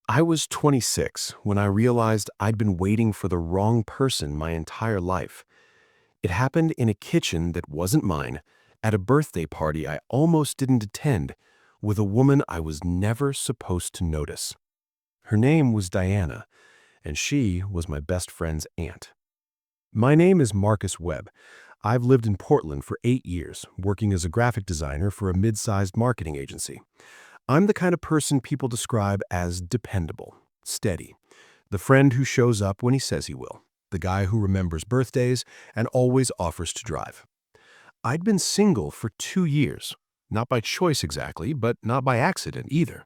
I was 26 when I realized I'd been waiting for the wrong person my entire life. It happened in a kitchen that wasn't mine, at a birthday party I almost didn't attend, with a woman I was never supposed to notice. Her name was Diana, and she was my best friend's aunt. My name is Marcus Webb. I've lived in Portland for 8 years, working as a graphic designer for a mid-sized marketing agency. I'm the kind of person people describe as dependable, steady, the friend who shows up when he says he will, the guy who remembers birthdays and always offers to drive. I'd been single for 2 years, not by choice exactly, but not by accident either.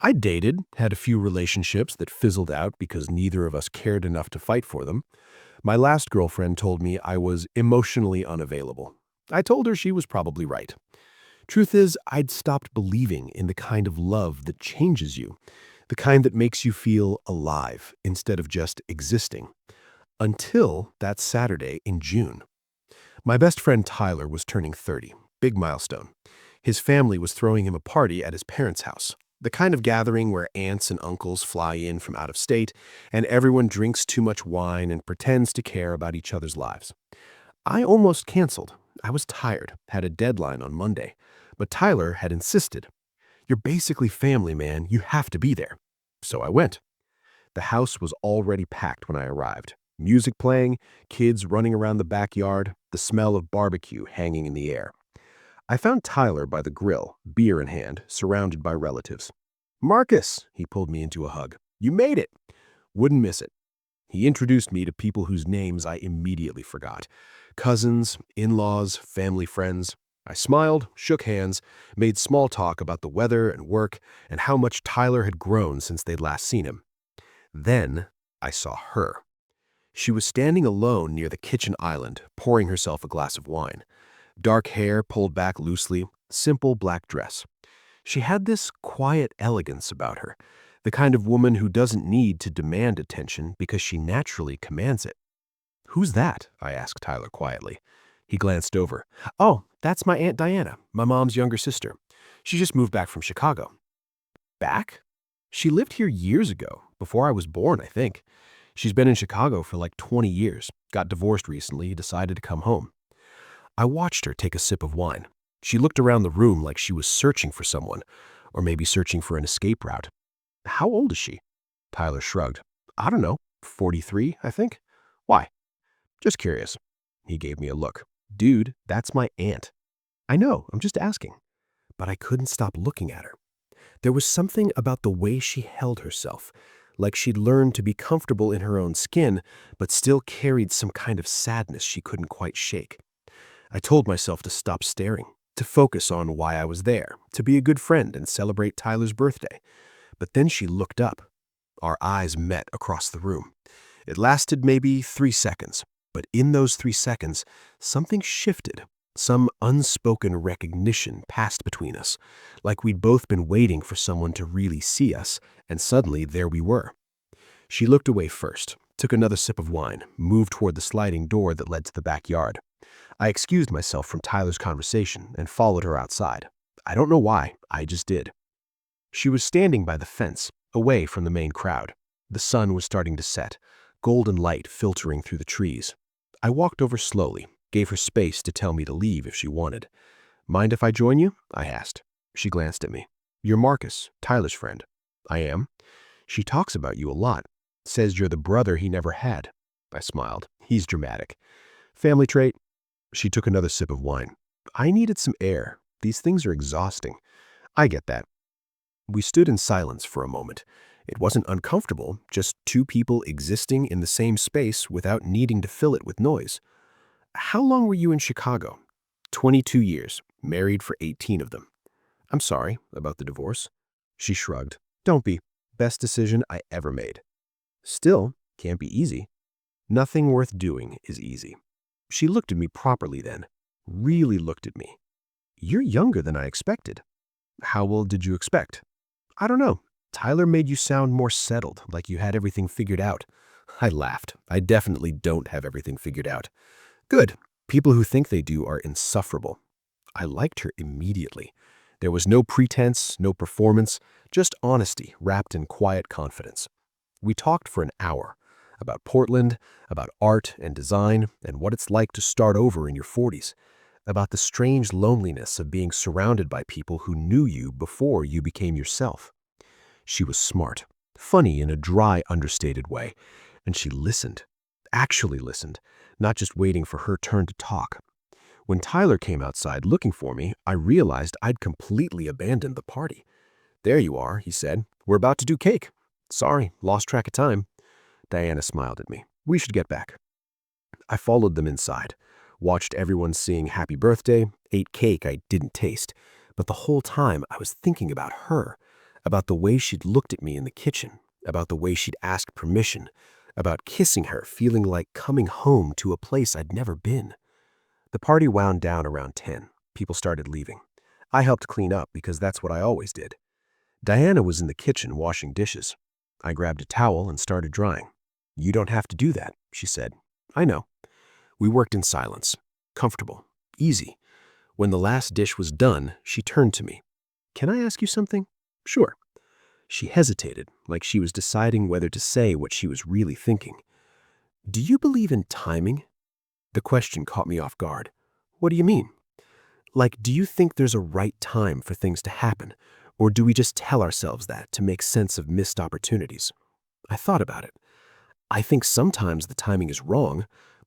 I dated, had a few relationships that fizzled out because neither of us cared enough to fight for them. My last girlfriend told me I was emotionally unavailable. I told her she was probably right. Truth is, I'd stopped believing in the kind of love that changes you, the kind that makes you feel alive instead of just existing. Until that Saturday in June. My best friend Tyler was turning 30, big milestone. His family was throwing him a party at his parents' house, the kind of gathering where aunts and uncles fly in from out of state and everyone drinks too much wine and pretends to care about each other's lives. I almost canceled. I was tired, had a deadline on Monday. But Tyler had insisted. You're basically family, man. You have to be there. So I went. The house was already packed when I arrived. Music playing, kids running around the backyard, the smell of barbecue hanging in the air. I found Tyler by the grill, beer in hand, surrounded by relatives. Marcus, he pulled me into a hug. You made it. Wouldn't miss it. He introduced me to people whose names I immediately forgot. Cousins, in-laws, family friends. I smiled, shook hands, made small talk about the weather and work and how much Tyler had grown since they'd last seen him. Then I saw her. She was standing alone near the kitchen island, pouring herself a glass of wine. Dark hair pulled back loosely, simple black dress. She had this quiet elegance about her, the kind of woman who doesn't need to demand attention because she naturally commands it. Who's that? I asked Tyler quietly. He glanced over. Oh, that's my Aunt Diana, my mom's younger sister. She just moved back from Chicago. Back? She lived here years ago, before I was born, I think. She's been in Chicago for like 20 years, got divorced recently, decided to come home. I watched her take a sip of wine. She looked around the room like she was searching for someone, or maybe searching for an escape route. How old is she? Tyler shrugged. I don't know, 43, I think. Why? Just curious. He gave me a look. Dude, that's my aunt. I know, I'm just asking. But I couldn't stop looking at her. There was something about the way she held herself, like she'd learned to be comfortable in her own skin, but still carried some kind of sadness she couldn't quite shake. I told myself to stop staring, to focus on why I was there, to be a good friend and celebrate Tyler's birthday. But then she looked up. Our eyes met across the room. It lasted maybe 3 seconds, but in those 3 seconds, something shifted. Some unspoken recognition passed between us, like we'd both been waiting for someone to really see us, and suddenly there we were. She looked away first, took another sip of wine, moved toward the sliding door that led to the backyard. I excused myself from Tyler's conversation and followed her outside. I don't know why, I just did. She was standing by the fence, away from the main crowd. The sun was starting to set, golden light filtering through the trees. I walked over slowly, gave her space to tell me to leave if she wanted. Mind if I join you? I asked. She glanced at me. You're Marcus, Tyler's friend. I am. She talks about you a lot. Says you're the brother he never had. I smiled. He's dramatic. Family trait? She took another sip of wine. I needed some air. These things are exhausting. I get that. We stood in silence for a moment. It wasn't uncomfortable, just two people existing in the same space without needing to fill it with noise. How long were you in Chicago? 22 years, married for 18 of them. I'm sorry about the divorce. She shrugged. Don't be. Best decision I ever made. Still, can't be easy. Nothing worth doing is easy. She looked at me properly then, really looked at me. You're younger than I expected. How old did you expect? I don't know. Tyler made you sound more settled, like you had everything figured out. I laughed. I definitely don't have everything figured out. Good. People who think they do are insufferable. I liked her immediately. There was no pretense, no performance, just honesty wrapped in quiet confidence. We talked for an hour about Portland, about art and design, and what it's like to start over in your 40s, about the strange loneliness of being surrounded by people who knew you before you became yourself. She was smart, funny in a dry, understated way, and she listened, actually listened, not just waiting for her turn to talk. When Tyler came outside looking for me, I realized I'd completely abandoned the party. "There you are," he said. "We're about to do cake." "Sorry, lost track of time." Diana smiled at me. "We should get back." I followed them inside, watched everyone sing happy birthday, ate cake I didn't taste, but the whole time I was thinking about her, about the way she'd looked at me in the kitchen, about the way she'd asked permission, about kissing her, feeling like coming home to a place I'd never been. The party wound down around 10. People started leaving. I helped clean up because that's what I always did. Diana was in the kitchen washing dishes. I grabbed a towel and started drying. "You don't have to do that," she said. "I know." We worked in silence, comfortable, easy. When the last dish was done, she turned to me. "Can I ask you something?" "Sure." She hesitated, like she was deciding whether to say what she was really thinking. "Do you believe in timing?" The question caught me off guard. "What do you mean?" "Like, do you think there's a right time for things to happen, or do we just tell ourselves that to make sense of missed opportunities?" I thought about it. I think sometimes the timing is wrong,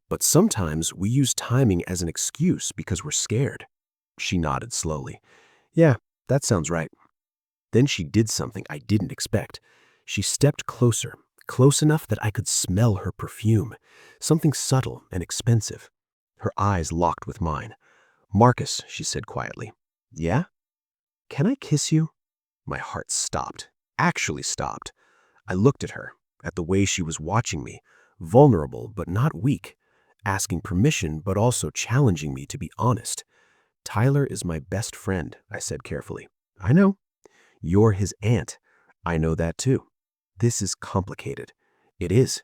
but sometimes we use timing as an excuse because we're scared. She nodded slowly. "Yeah, that sounds right." Then she did something I didn't expect. She stepped closer, close enough that I could smell her perfume, something subtle and expensive. Her eyes locked with mine. "Marcus," she said quietly. "Yeah? Can I kiss you?" My heart stopped, actually stopped. I looked at her, at the way she was watching me, vulnerable but not weak, asking permission but also challenging me to be honest. "Tyler is my best friend," I said carefully. "I know. You're his aunt. I know that too. This is complicated." "It is."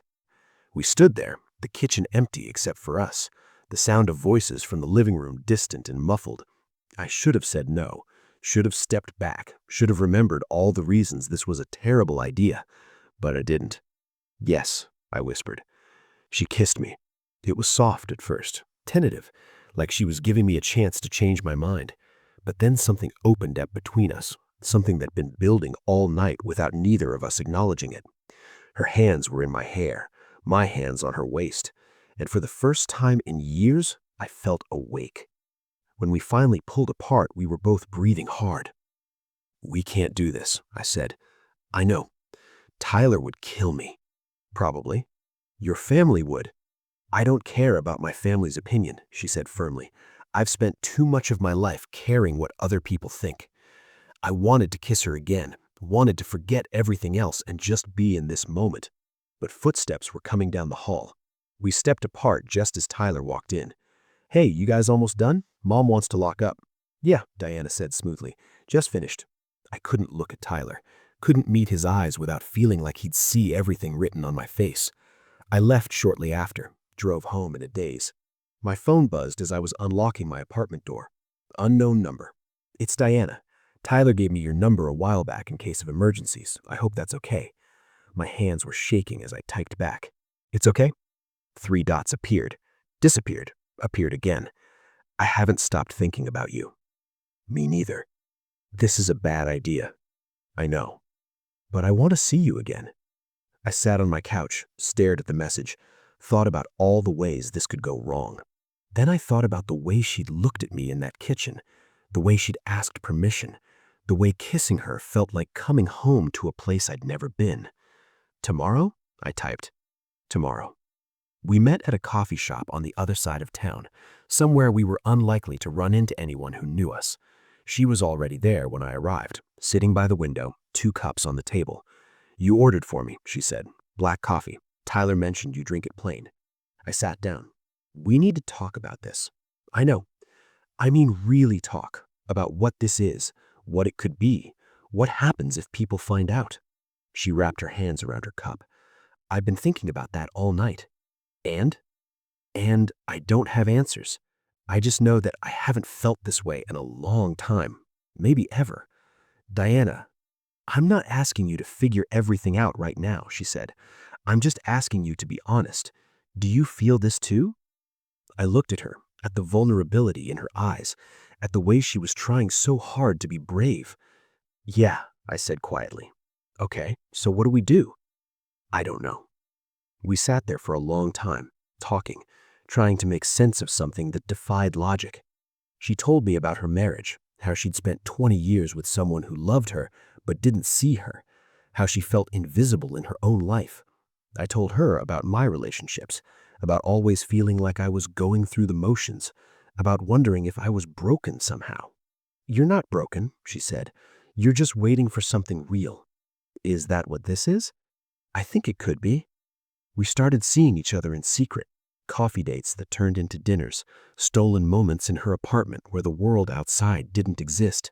We stood there, the kitchen empty except for us, the sound of voices from the living room distant and muffled. I should have said no, should have stepped back, should have remembered all the reasons this was a terrible idea, but I didn't. "Yes," I whispered. She kissed me. It was soft at first, tentative, like she was giving me a chance to change my mind. But then something opened up between us, something that'd been building all night without neither of us acknowledging it. Her hands were in my hair, my hands on her waist, and for the first time in years, I felt awake. When we finally pulled apart, we were both breathing hard. "We can't do this," I said. "I know. Tyler would kill me." "Probably. Your family would." "I don't care about my family's opinion," she said firmly. "I've spent too much of my life caring what other people think." I wanted to kiss her again, wanted to forget everything else and just be in this moment. But footsteps were coming down the hall. We stepped apart just as Tyler walked in. "Hey, you guys almost done? Mom wants to lock up." "Yeah," Diana said smoothly. "Just finished." I couldn't look at Tyler, couldn't meet his eyes without feeling like he'd see everything written on my face. I left shortly after, drove home in a daze. My phone buzzed as I was unlocking my apartment door. Unknown number. "It's Diana. Tyler gave me your number a while back in case of emergencies. I hope that's okay." My hands were shaking as I typed back. "It's okay?" 3 dots appeared, disappeared, appeared again. "I haven't stopped thinking about you." "Me neither." "This is a bad idea." "I know. But I want to see you again." I sat on my couch, stared at the message, thought about all the ways this could go wrong. Then I thought about the way she'd looked at me in that kitchen, the way she'd asked permission, the way kissing her felt like coming home to a place I'd never been. "Tomorrow?" I typed. "Tomorrow." We met at a coffee shop on the other side of town, somewhere we were unlikely to run into anyone who knew us. She was already there when I arrived, sitting by the window, 2 cups on the table. "You ordered for me," she said. "Black coffee. Tyler mentioned you drink it plain." I sat down. "We need to talk about this." "I know. I mean really talk about what this is, what it could be, what happens if people find out." She wrapped her hands around her cup. "I've been thinking about that all night. And? And I don't have answers. I just know that I haven't felt this way in a long time. maybe ever. Diana, I'm not asking you to figure everything out right now, she said. I'm just asking you to be honest. Do you feel this too? I looked at her, at the vulnerability in her eyes, at the way she was trying so hard to be brave. Yeah, I said quietly. Okay, so what do we do? I don't know. We sat there for a long time, talking, trying to make sense of something that defied logic. She told me about her marriage, how she'd spent 20 years with someone who loved her but didn't see her, how she felt invisible in her own life. I told her about my relationships, about always feeling like I was going through the motions, about wondering if I was broken somehow. You're not broken, she said. You're just waiting for something real. Is that what this is? I think it could be. We started seeing each other in secret, coffee dates that turned into dinners, stolen moments in her apartment where the world outside didn't exist.